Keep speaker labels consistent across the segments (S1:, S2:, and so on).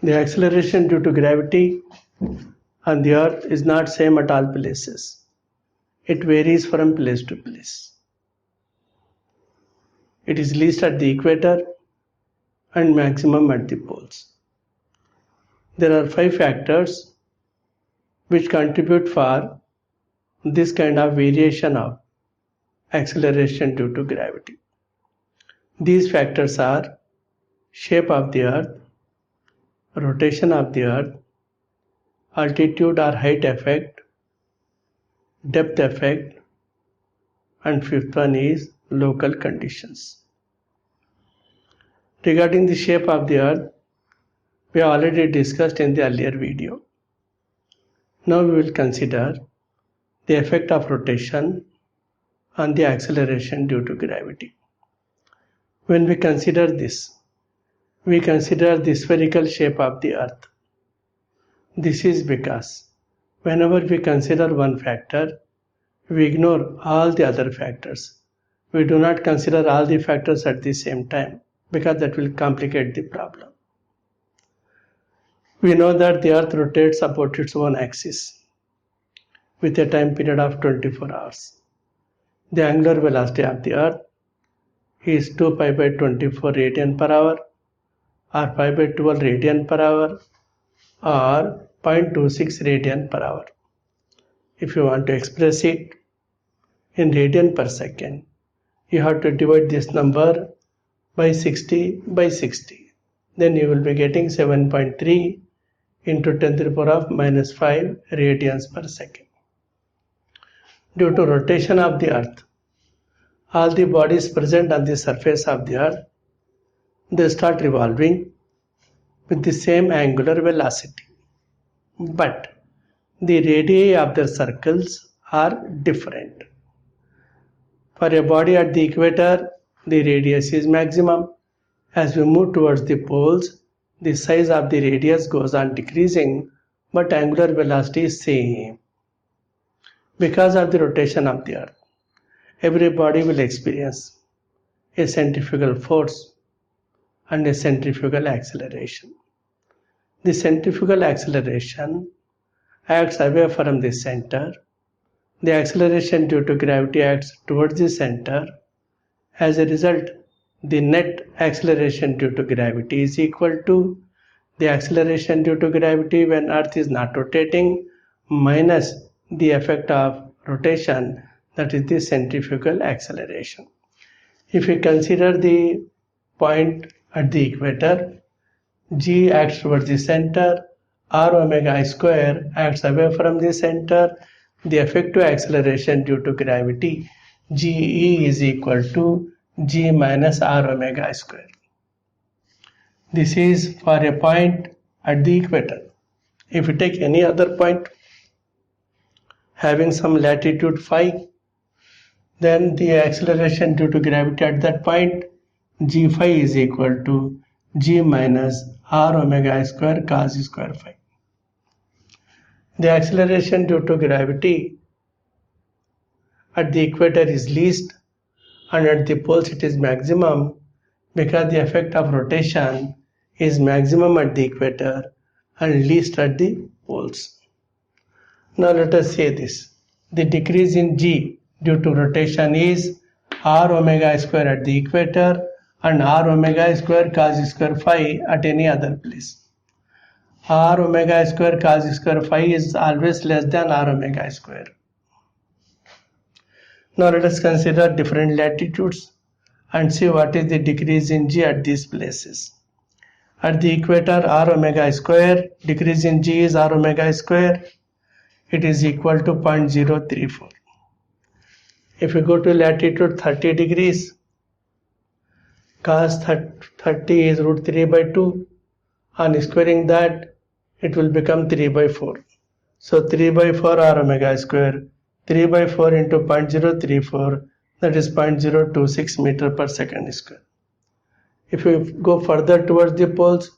S1: The acceleration due to gravity on the earth is not same at all places. It varies from place to place. It is least at the equator and maximum at the poles. There are 5 factors which contribute for this kind of variation of acceleration due to gravity. These factors are shape of the earth, rotation of the earth, altitude or height effect, depth effect, and 5th one is local conditions. Regarding the shape of the earth, we have already discussed in the earlier video. Now we will consider the effect of rotation on the acceleration due to gravity. When we consider this, we consider the spherical shape of the earth. This is because whenever we consider one factor, we ignore all the other factors. We do not consider all the factors at the same time because that will complicate the problem. We know that the earth rotates about its own axis with a time period of 24 hours. The angular velocity of the earth is 2 pi by 24 radian per hour or pi by 12 radian per hour or 0.26 radian per hour. If you want to express it in radian per second, you have to divide this number by 60 by 60. Then you will be getting 7.3 into 10 to the power of minus 5 radians per second. Due to rotation of the earth, all the bodies present on the surface of the earth, they start revolving with the same angular velocity. But the radii of the circles are different. For a body at the equator, the radius is maximum. As we move towards the poles, the size of the radius goes on decreasing, but angular velocity is same. Because of the rotation of the earth, every body will experience a centrifugal force and a centrifugal acceleration. The centrifugal acceleration acts away from the center. The acceleration due to gravity acts towards the center. As a result, the net acceleration due to gravity is equal to the acceleration due to gravity when Earth is not rotating minus the effect of rotation, that is the centrifugal acceleration. If we consider the point at the equator, G acts towards the center, R omega I square acts away from the center. The effective acceleration due to gravity, GE, is equal to G minus R omega I square. This is for a point at the equator. If we take any other point having some latitude phi, then the acceleration due to gravity at that point, G phi, is equal to G minus R omega I square cos square phi. The acceleration due to gravity at the equator is least and at the poles it is maximum because the effect of rotation is maximum at the equator and least at the poles. Now let us say this. The decrease in G due to rotation is R omega I square at the equator and R omega I square cos square phi at any other place. R omega I square cos square phi is always less than R omega I square. Now let us consider different latitudes and see what is the decrease in G at these places. At the equator, R omega I square, decrease in G is R omega I square. It is equal to 0.034. If we go to latitude 30 degrees, cos 30 is root 3 by 2. On squaring that, it will become 3 by 4. So 3 by 4 R omega I square. 3 by 4 into 0.034, that is 0.026 meter per second square. If we go further towards the poles,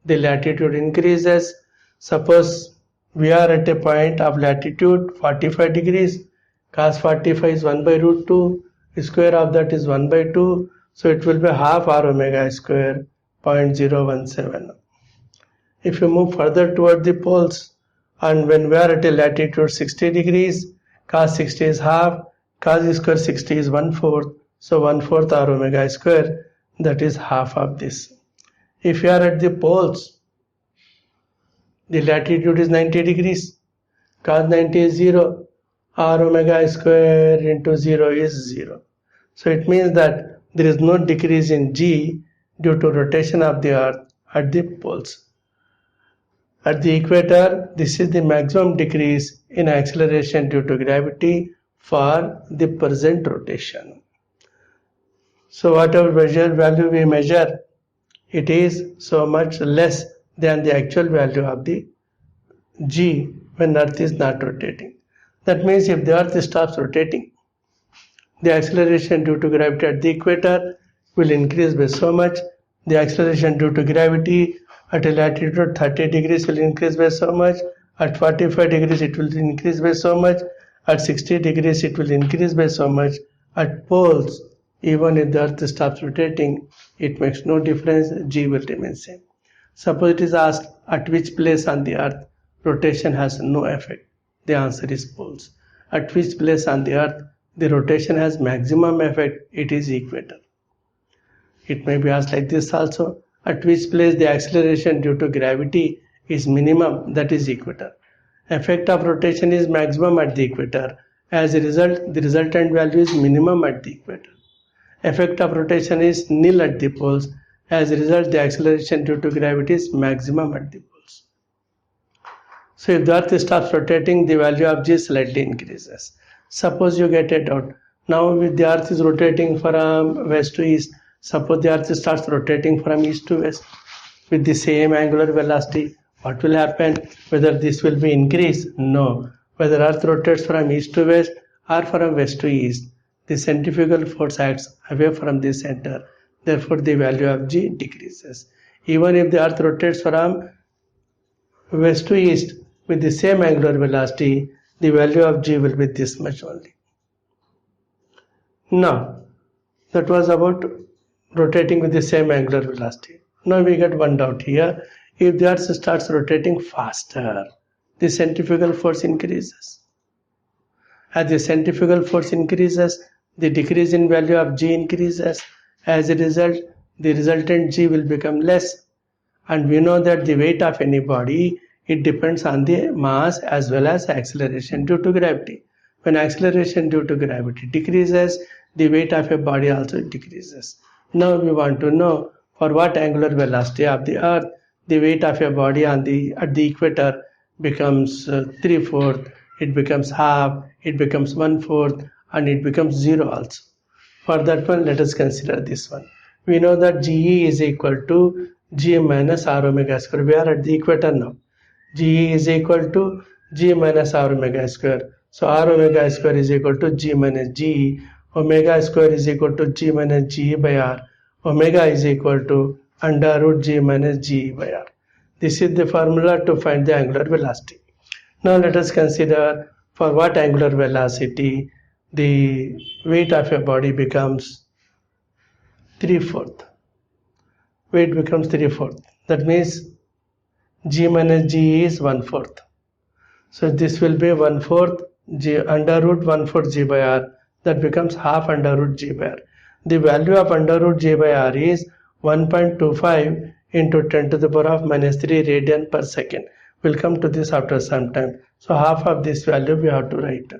S1: the latitude increases. Suppose we are at a point of latitude 45 degrees, cos 45 is 1 by root 2, square of that is 1 by 2, so it will be half R omega I square, 0.017. If you move further toward the poles, and when we are at a latitude 60 degrees, cos 60 is half, cos square 60 is 1/4, so 1/4 r omega square, that is half of this. If you are at the poles, the latitude is 90 degrees, cos 90 is 0, r omega square into 0 is 0. So it means that there is no decrease in g due to rotation of the earth at the poles. At the equator, this is the maximum decrease in acceleration due to gravity for the present rotation. So whatever value we measure, it is so much less than the actual value of the g when earth is not rotating. That means if the earth stops rotating, the acceleration due to gravity at the equator will increase by so much. The acceleration due to gravity at a latitude 30 degrees will increase by so much. At 45 degrees it will increase by so much. At 60 degrees it will increase by so much. At poles, even if the earth stops rotating, it makes no difference, g will remain same. Suppose it is asked at which place on the earth rotation has no effect. The answer is poles. At which place on the earth the rotation has maximum effect, it is equator. It may be asked like this also, at which place the acceleration due to gravity is minimum, that is equator. Effect of rotation is maximum at the equator. As a result, the resultant value is minimum at the equator. Effect of rotation is nil at the poles. As a result, the acceleration due to gravity is maximum at the poles. So if the earth stops rotating, the value of g slightly increases. Suppose you get a doubt. Now if the earth is rotating from west to east, suppose the earth starts rotating from east to west with the same angular velocity, what will happen? Whether this will be increased? No. Whether earth rotates from east to west or from west to east, the centrifugal force acts away from the center. Therefore the value of g decreases. Even if the earth rotates from west to east with the same angular velocity, the value of g will be this much only. Now, that was about rotating with the same angular velocity. Now we get one doubt here. If the earth starts rotating faster, the centrifugal force increases. As the centrifugal force increases, the decrease in value of g increases. As a result, the resultant g will become less. And we know that the weight of any body, it depends on the mass as well as acceleration due to gravity. When acceleration due to gravity decreases, the weight of a body also decreases. Now we want to know for what angular velocity of the earth the weight of a body at the equator becomes 3/4, it becomes half, it becomes 1/4, and it becomes 0 also. For that one, let us consider this one. We know that GE is equal to G minus R omega square. We are at the equator now. GE is equal to G minus R omega square. So R omega square is equal to G minus GE. Omega square is equal to G minus GE by R. Omega is equal to under root G minus GE by R. This is the formula to find the angular velocity. Now let us consider for what angular velocity the weight of a body becomes 3/4. Weight becomes 3/4. That means G minus G is 1/4. So this will be 1/4 G under root 1/4 G by R. That becomes half under root G by R. The value of under root G by R is 1.25 into 10 to the power of minus 3 radian per second. We'll come to this after some time. So half of this value we have to write.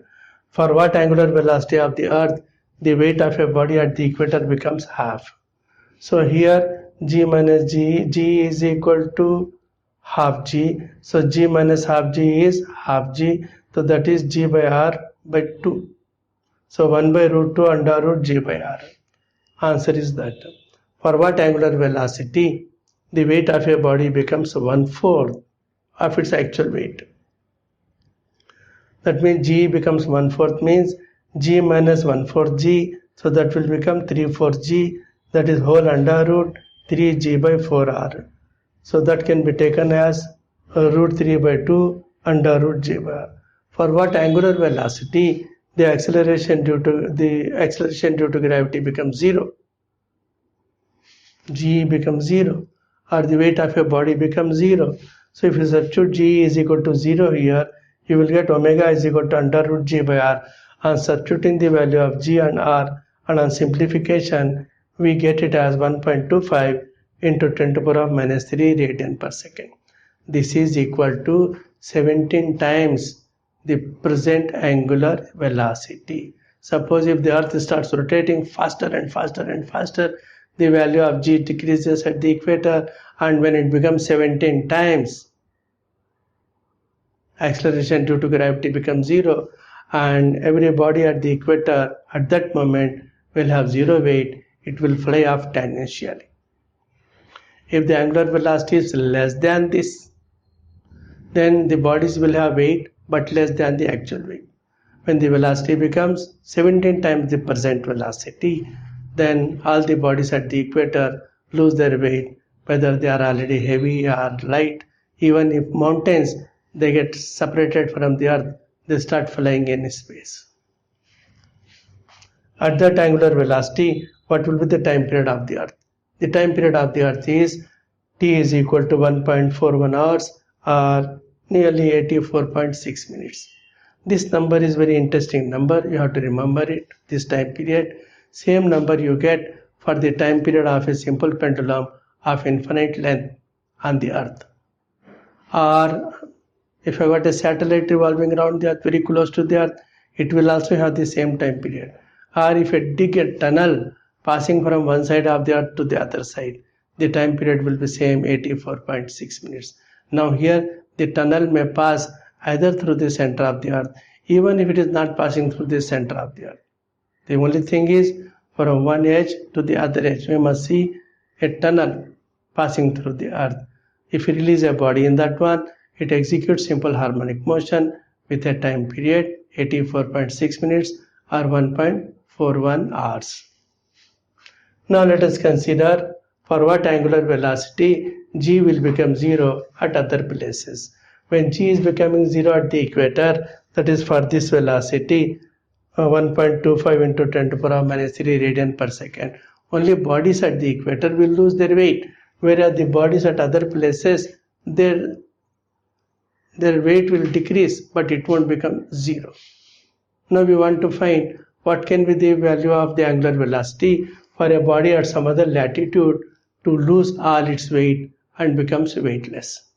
S1: For what angular velocity of the earth the weight of a body at the equator becomes half. So here G minus G is equal to half G. So G minus half G is half G. So that is G by R by 2. So 1 by root 2 under root G by R. Answer is that. For what angular velocity the weight of a body becomes 1/4 of its actual weight. That means G becomes 1/4 means G minus 1/4 G. So that will become 3/4 G. That is whole under root 3 G by 4 R. So that can be taken as root 3 by 2 under root G by R. For what angular velocity the acceleration due to gravity becomes 0. G becomes 0. or the weight of a body becomes 0. So if you substitute G is equal to 0 here, you will get omega is equal to under root G by R. On substituting the value of G and R, and on simplification, we get it as 1.25 into 10 to the power of minus 3 radian per second. This is equal to 17 times the present angular velocity. Suppose if the earth starts rotating faster and faster and faster, the value of G decreases at the equator, and when it becomes 17 times, acceleration due to gravity becomes 0, and every body at the equator at that moment will have 0 weight. It will fly off tangentially. If the angular velocity is less than this, then the bodies will have weight but less than the actual weight. When the velocity becomes 17 times the present velocity, then all the bodies at the equator lose their weight, whether they are already heavy or light. Even if mountains, they get separated from the earth, they start flying in space. At that angular velocity, what will be the time period of the earth? The time period of the earth is T is equal to 1.41 hours or nearly 84.6 minutes. This number is very interesting number. You have to remember it, this time period. Same number you get for the time period of a simple pendulum of infinite length on the earth. Or if I got a satellite revolving around the earth very close to the earth, it will also have the same time period. Or if I dig a tunnel passing from one side of the earth to the other side, the time period will be same 84.6 minutes. Now here the tunnel may pass either through the center of the earth, even if it is not passing through the center of the earth. The only thing is from one edge to the other edge, we must see a tunnel passing through the earth. If you release a body in that one, it executes simple harmonic motion with a time period 84.6 minutes or 1.41 hours. Now let us consider for what angular velocity G will become 0 at other places. When G is becoming 0 at the equator, that is for this velocity 1.25 into 10 to the power minus 3 radian per second. Only bodies at the equator will lose their weight, whereas the bodies at other places, their weight will decrease, but it won't become 0. Now we want to find what can be the value of the angular velocity for a body at some other latitude to lose all its weight and becomes weightless.